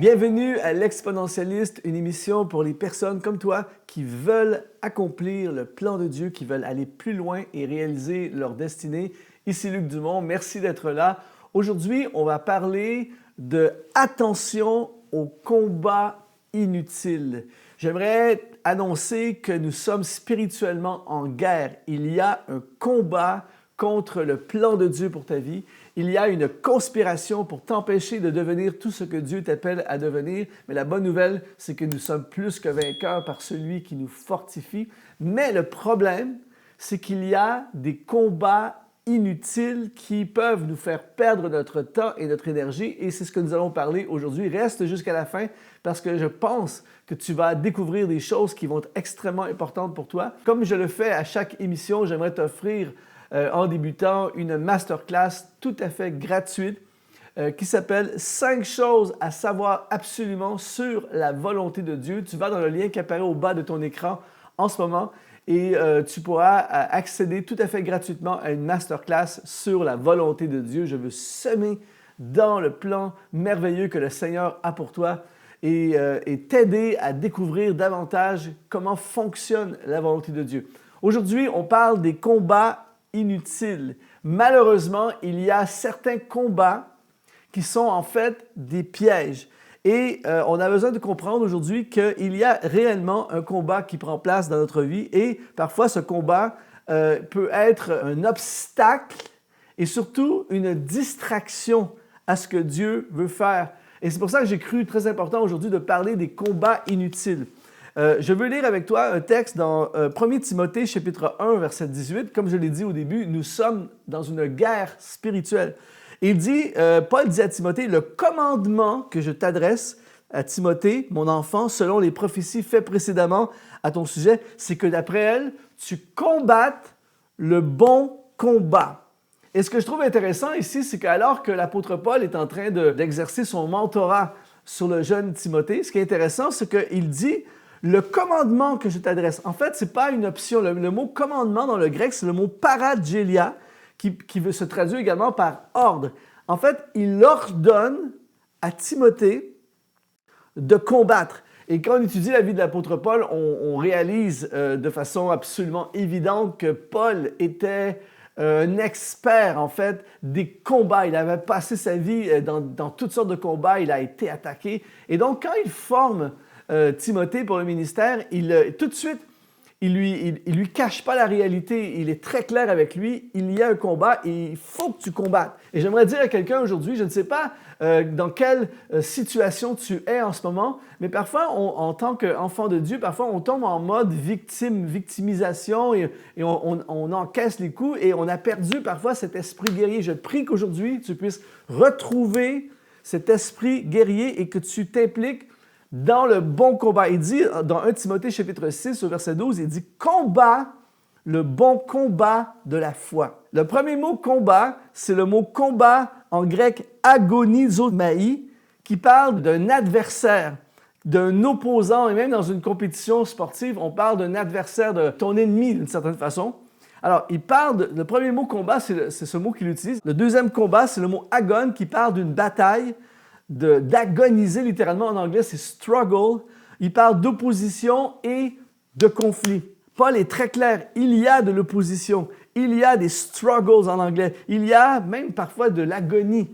Bienvenue à l'Exponentialiste, une émission pour les personnes comme toi qui veulent accomplir le plan de Dieu, qui veulent aller plus loin et réaliser leur destinée. Ici Luc Dumont, merci d'être là. Aujourd'hui, on va parler de attention au combat inutile. J'aimerais annoncer que nous sommes spirituellement en guerre. Il y a un combat contre le plan de Dieu pour ta vie. Il y a une conspiration pour t'empêcher de devenir tout ce que Dieu t'appelle à devenir. Mais la bonne nouvelle, c'est que nous sommes plus que vainqueurs par celui qui nous fortifie. Mais le problème, c'est qu'il y a des combats inutiles qui peuvent nous faire perdre notre temps et notre énergie. Et c'est ce que nous allons parler aujourd'hui. Reste jusqu'à la fin parce que je pense que tu vas découvrir des choses qui vont être extrêmement importantes pour toi. Comme je le fais à chaque émission, j'aimerais t'offrir en débutant une masterclass tout à fait gratuite qui s'appelle « 5 choses à savoir absolument sur la volonté de Dieu ». Tu vas dans le lien qui apparaît au bas de ton écran en ce moment et tu pourras accéder tout à fait gratuitement à une masterclass sur la volonté de Dieu. Je veux semer dans le plan merveilleux que le Seigneur a pour toi et t'aider à découvrir davantage comment fonctionne la volonté de Dieu. Aujourd'hui, on parle des combats inutiles. Malheureusement, il y a certains combats qui sont en fait des pièges. Et on a besoin de comprendre aujourd'hui qu'il y a réellement un combat qui prend place dans notre vie et parfois ce combat peut être un obstacle et surtout une distraction à ce que Dieu veut faire. Et c'est pour ça que j'ai cru très important aujourd'hui de parler des combats inutiles. Je veux lire avec toi un texte dans 1 Timothée chapitre 1, verset 18. Comme je l'ai dit au début, nous sommes dans une guerre spirituelle. Il dit, Paul dit à Timothée, « Le commandement que je t'adresse à Timothée, mon enfant, selon les prophéties faites précédemment à ton sujet, c'est que d'après elles, tu combattes le bon combat. » Et ce que je trouve intéressant ici, c'est qu'alors que l'apôtre Paul est en train d'exercer son mentorat sur le jeune Timothée, ce qui est intéressant, c'est qu'il dit le commandement que je t'adresse. En fait, ce n'est pas une option. Le mot commandement dans le grec, c'est le mot paradgelia qui se traduit également par ordre. En fait, il ordonne à Timothée de combattre. Et quand on étudie la vie de l'apôtre Paul, on réalise de façon absolument évidente que Paul était un expert, en fait, des combats. Il avait passé sa vie dans toutes sortes de combats. Il a été attaqué. Et donc, quand il forme Timothée pour le ministère, tout de suite, il lui cache pas la réalité. Il est très clair avec lui. Il y a un combat et il faut que tu combattes. Et j'aimerais dire à quelqu'un aujourd'hui, je ne sais pas dans quelle situation tu es en ce moment, mais parfois, en tant qu'enfant de Dieu, parfois on tombe en mode victimisation et on encaisse les coups et on a perdu parfois cet esprit guerrier. Je prie qu'aujourd'hui, tu puisses retrouver cet esprit guerrier et que tu t'impliques dans le bon combat. Il dit dans 1 Timothée chapitre 6 au verset 12, il dit « Combat le bon combat de la foi ». Le premier mot « combat », c'est le mot « combat » en grec « agonizomai » qui parle d'un adversaire, d'un opposant et même dans une compétition sportive, on parle d'un adversaire, de ton ennemi d'une certaine façon. Alors, le premier mot « combat », c'est ce mot qu'il utilise. Le deuxième combat, c'est le mot « agon » qui parle d'une bataille, d'agoniser littéralement en anglais, c'est struggle. Il parle d'opposition et de conflit. Paul est très clair, il y a de l'opposition, il y a des struggles en anglais, il y a même parfois de l'agonie.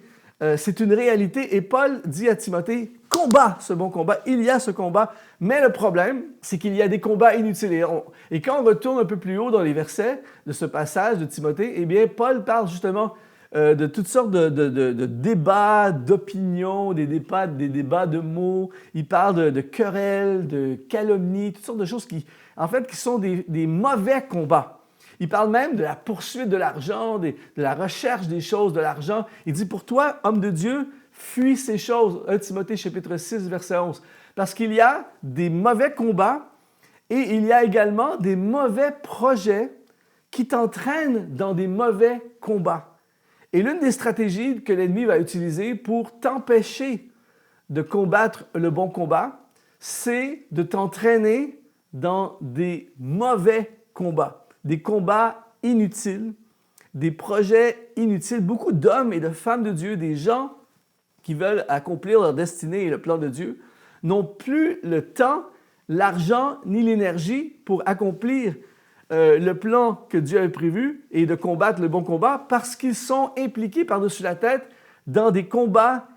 C'est une réalité et Paul dit à Timothée, combat ce bon combat, il y a ce combat, mais le problème, c'est qu'il y a des combats inutiles. Et quand on retourne un peu plus haut dans les versets de ce passage de Timothée, eh bien, Paul parle justement de toutes sortes de débats, d'opinions, des débats de mots. Il parle de querelles, de calomnies, toutes sortes de choses qui sont des mauvais combats. Il parle même de la poursuite de l'argent, de la recherche des choses, de l'argent. Il dit, pour toi, homme de Dieu, fuis ces choses. 1 Timothée chapitre 6, verset 11. Parce qu'il y a des mauvais combats et il y a également des mauvais projets qui t'entraînent dans des mauvais combats. Et l'une des stratégies que l'ennemi va utiliser pour t'empêcher de combattre le bon combat, c'est de t'entraîner dans des mauvais combats, des combats inutiles, des projets inutiles. Beaucoup d'hommes et de femmes de Dieu, des gens qui veulent accomplir leur destinée et le plan de Dieu n'ont plus le temps, l'argent ni l'énergie pour accomplir le plan que Dieu avait prévu et de combattre le bon combat parce qu'ils sont impliqués par-dessus la tête dans des combats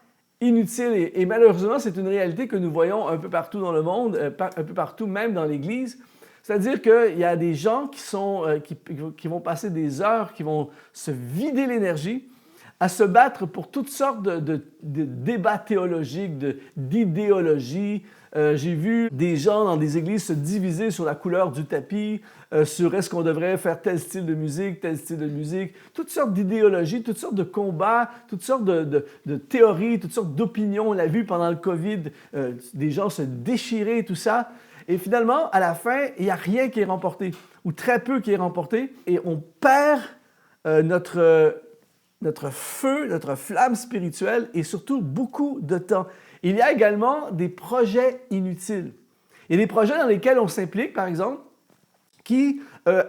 inutiles. Et malheureusement, c'est une réalité que nous voyons un peu partout dans le monde, un peu partout, même dans l'Église. C'est-à-dire qu'il y a des gens qui vont passer des heures, qui vont se vider l'énergie à se battre pour toutes sortes de débats théologiques, d'idéologies. J'ai vu des gens dans des églises se diviser sur la couleur du tapis, sur est-ce qu'on devrait faire tel style de musique, toutes sortes d'idéologies, toutes sortes de combats, toutes sortes de théories, toutes sortes d'opinions. On l'a vu pendant le COVID, des gens se déchirer, tout ça. Et finalement, à la fin, il n'y a rien qui est remporté, ou très peu qui est remporté, et on perd notre feu, notre flamme spirituelle et surtout beaucoup de temps. Il y a également des projets inutiles. Il y a des projets dans lesquels on s'implique, par exemple, qui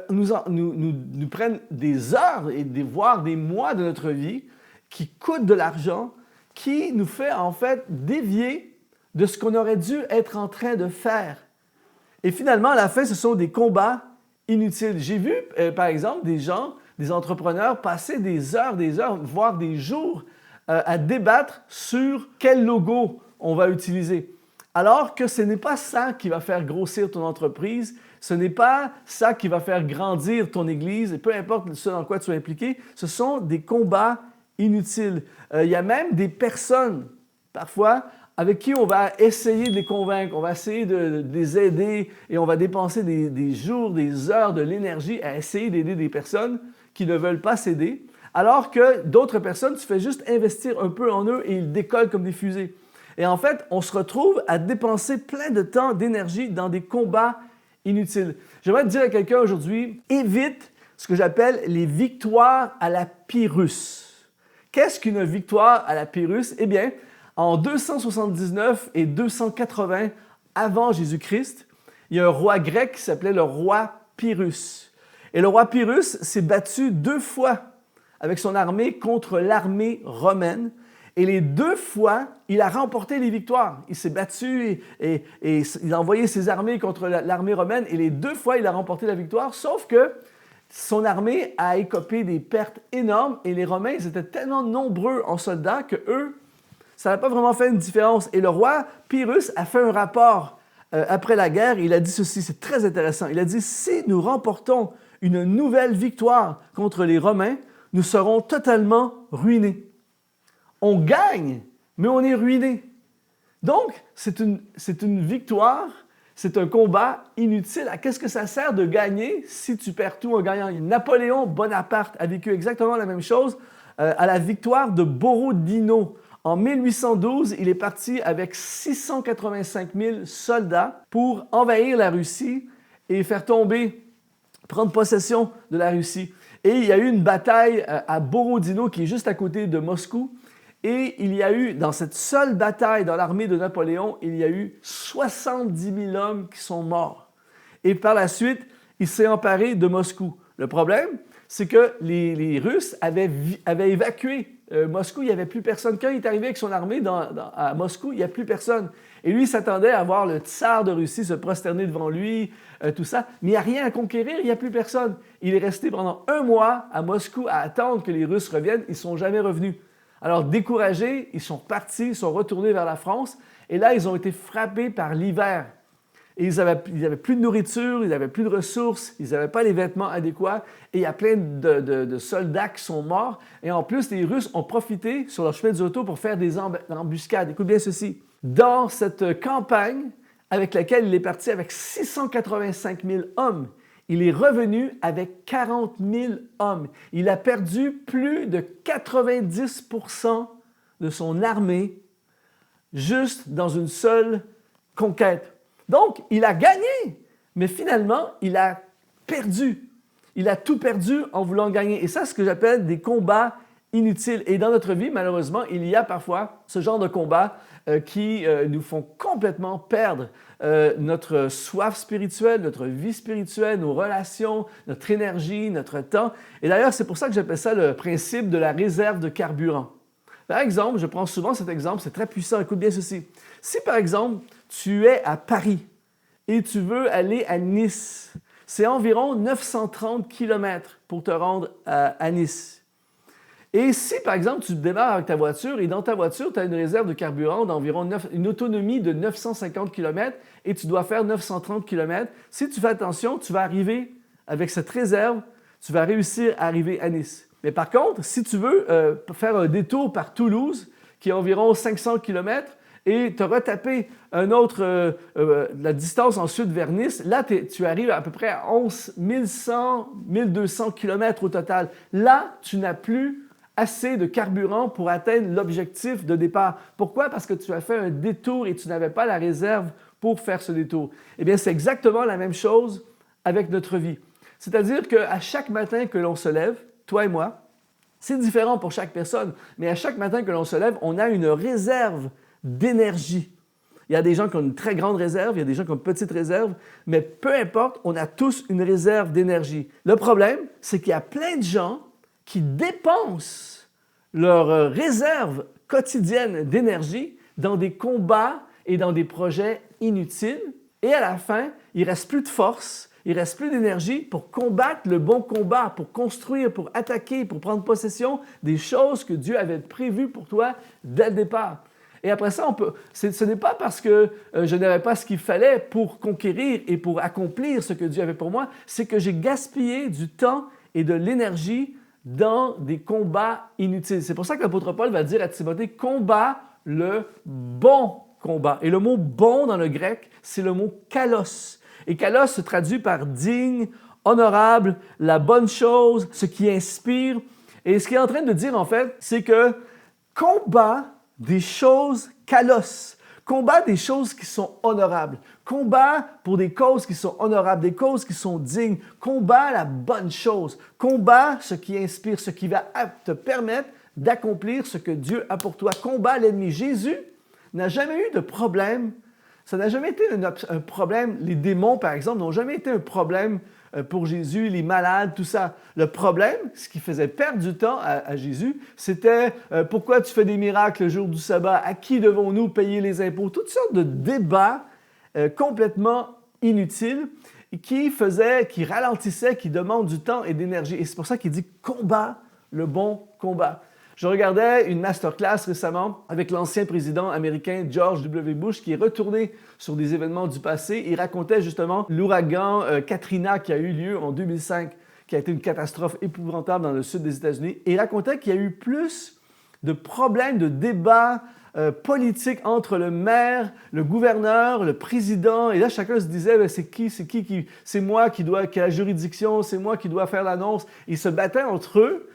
nous prennent des heures et voire des mois de notre vie, qui coûtent de l'argent, qui nous fait en fait dévier de ce qu'on aurait dû être en train de faire. Et finalement, à la fin, ce sont des combats inutiles. J'ai vu, par exemple, des entrepreneurs passer des heures, voire des jours à débattre sur quel logo on va utiliser. Alors que ce n'est pas ça qui va faire grossir ton entreprise, ce n'est pas ça qui va faire grandir ton église, et peu importe ce dans quoi tu es impliqué, ce sont des combats inutiles. Il y a même des personnes, parfois, avec qui on va essayer de les convaincre, on va essayer de les aider et on va dépenser des jours, des heures, de l'énergie à essayer d'aider des personnes qui ne veulent pas s'aider, alors que d'autres personnes, tu fais juste investir un peu en eux et ils décollent comme des fusées. Et en fait, on se retrouve à dépenser plein de temps, d'énergie dans des combats inutiles. J'aimerais te dire à quelqu'un aujourd'hui, évite ce que j'appelle les victoires à la Pyrrhus. Qu'est-ce qu'une victoire à la Pyrrhus? Eh bien, en 279 et 280 avant Jésus-Christ, il y a un roi grec qui s'appelait le roi Pyrrhus. Et le roi Pyrrhus s'est battu 2 fois avec son armée contre l'armée romaine. Et les 2 fois, il a remporté les victoires. Il s'est battu et il a envoyé ses armées contre l'armée romaine. Et les 2 fois, il a remporté la victoire, sauf que son armée a écopé des pertes énormes. Et les Romains, ils étaient tellement nombreux en soldats que eux, ça n'a pas vraiment fait une différence. Et le roi Pyrrhus a fait un rapport après la guerre. Il a dit ceci, c'est très intéressant. Il a dit, si nous remportons une nouvelle victoire contre les Romains, nous serons totalement ruinés. On gagne, mais on est ruiné. Donc, c'est une victoire, c'est un combat inutile. Qu'est-ce que ça sert de gagner si tu perds tout en gagnant? Napoléon Bonaparte a vécu exactement la même chose à la victoire de Borodino. En 1812, il est parti avec 685 000 soldats pour envahir la Russie et prendre possession de la Russie. Et il y a eu une bataille à Borodino, qui est juste à côté de Moscou. Et il y a eu, dans cette seule bataille dans l'armée de Napoléon, il y a eu 70 000 hommes qui sont morts. Et par la suite, il s'est emparé de Moscou. Le problème, c'est que les Russes avaient évacué Moscou, il n'y avait plus personne. Quand il est arrivé avec son armée à Moscou, il n'y a plus personne. Et lui, il s'attendait à voir le tsar de Russie se prosterner devant lui, tout ça. Mais il n'y a rien à conquérir, il n'y a plus personne. Il est resté pendant 1 mois à Moscou à attendre que les Russes reviennent. Ils ne sont jamais revenus. Alors, découragés, ils sont partis, ils sont retournés vers la France. Et là, ils ont été frappés par l'hiver. Et ils n'avaient plus de nourriture, ils n'avaient plus de ressources, ils n'avaient pas les vêtements adéquats. Et il y a plein de soldats qui sont morts. Et en plus, les Russes ont profité sur leur chemin des autos pour faire des embuscades. Écoute bien ceci. Dans cette campagne avec laquelle il est parti avec 685 000 hommes, il est revenu avec 40 000 hommes. Il a perdu plus de 90 % de son armée juste dans une seule conquête. Donc, il a gagné, mais finalement, il a perdu. Il a tout perdu en voulant gagner. Et ça, c'est ce que j'appelle des combats inutiles. Et dans notre vie, malheureusement, il y a parfois ce genre de combats qui nous font complètement perdre notre soif spirituelle, notre vie spirituelle, nos relations, notre énergie, notre temps. Et d'ailleurs, c'est pour ça que j'appelle ça le principe de la réserve de carburant. Par exemple, je prends souvent cet exemple, c'est très puissant, écoute bien ceci. Si par exemple, tu es à Paris et tu veux aller à Nice, c'est environ 930 km pour te rendre à Nice. Et si, par exemple, tu démarres avec ta voiture et dans ta voiture, tu as une réserve de carburant d'environ une autonomie de 950 km et tu dois faire 930 km, si tu fais attention, tu vas arriver avec cette réserve, tu vas réussir à arriver à Nice. Mais par contre, si tu veux faire un détour par Toulouse, qui est environ 500 km, et te retaper la distance ensuite vers Nice, là, tu arrives à peu près à 11 100, 1200 km au total. Là, tu n'as plus assez de carburant pour atteindre l'objectif de départ. Pourquoi? Parce que tu as fait un détour et tu n'avais pas la réserve pour faire ce détour. Eh bien, c'est exactement la même chose avec notre vie. C'est-à-dire qu'à chaque matin que l'on se lève, toi et moi, c'est différent pour chaque personne, mais à chaque matin que l'on se lève, on a une réserve d'énergie. Il y a des gens qui ont une très grande réserve, il y a des gens qui ont une petite réserve, mais peu importe, on a tous une réserve d'énergie. Le problème, c'est qu'il y a plein de gens qui dépensent leur réserve quotidienne d'énergie dans des combats et dans des projets inutiles, et à la fin, il ne reste plus de force, il ne reste plus d'énergie pour combattre le bon combat, pour construire, pour attaquer, pour prendre possession des choses que Dieu avait prévues pour toi dès le départ. Et après ça, ce n'est pas parce que je n'avais pas ce qu'il fallait pour conquérir et pour accomplir ce que Dieu avait pour moi, c'est que j'ai gaspillé du temps et de l'énergie dans des combats inutiles. C'est pour ça que l'apôtre Paul va dire à Timothée, combat le bon combat. Et le mot bon dans le grec, c'est le mot kalos. Et kalos se traduit par digne, honorable, la bonne chose, ce qui inspire. Et ce qu'il est en train de dire en fait, c'est que combat des choses kalos, combat des choses qui sont honorables, combat pour des causes qui sont honorables, des causes qui sont dignes, combat la bonne chose, combat ce qui inspire, ce qui va te permettre d'accomplir ce que Dieu a pour toi, combat l'ennemi. Jésus n'a jamais eu de problème, ça n'a jamais été un problème, les démons par exemple n'ont jamais été un problème pour Jésus, les malades, tout ça. Le problème, ce qui faisait perdre du temps à Jésus, c'était pourquoi tu fais des miracles le jour du sabbat? À qui devons-nous payer les impôts? Toutes sortes de débats complètement inutiles qui ralentissaient, qui demandent du temps et d'énergie. Et c'est pour ça qu'il dit « combat le bon combat ». Je regardais une masterclass récemment avec l'ancien président américain George W. Bush qui est retourné sur des événements du passé. Il racontait justement l'ouragan Katrina qui a eu lieu en 2005, qui a été une catastrophe épouvantable dans le sud des États-Unis. Et il racontait qu'il y a eu plus de problèmes, de débats politiques entre le maire, le gouverneur, le président. Et là, chacun se disait, c'est moi qui a la juridiction, c'est moi qui dois faire l'annonce. Ils se battaient entre eux.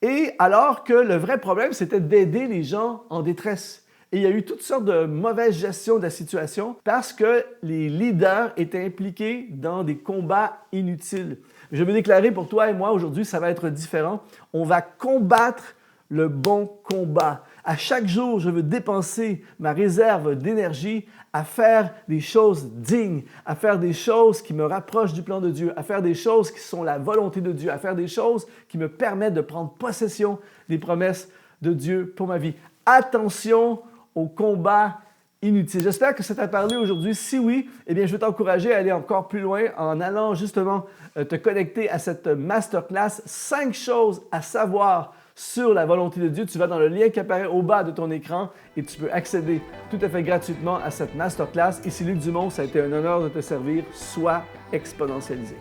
Et alors que le vrai problème, c'était d'aider les gens en détresse. Et il y a eu toutes sortes de mauvaises gestions de la situation parce que les leaders étaient impliqués dans des combats inutiles. Je veux déclarer pour toi et moi aujourd'hui, ça va être différent. On va combattre le bon combat. À chaque jour, je veux dépenser ma réserve d'énergie à faire des choses dignes, à faire des choses qui me rapprochent du plan de Dieu, à faire des choses qui sont la volonté de Dieu, à faire des choses qui me permettent de prendre possession des promesses de Dieu pour ma vie. Attention au combat inutile. J'espère que ça t'a parlé aujourd'hui. Si oui, eh bien, je vais t'encourager à aller encore plus loin en allant justement te connecter à cette masterclass. 5 choses à savoir sur la volonté de Dieu. Tu vas dans le lien qui apparaît au bas de ton écran et tu peux accéder tout à fait gratuitement à cette masterclass. Ici Luc Dumont, ça a été un honneur de te servir. Sois exponentialisé.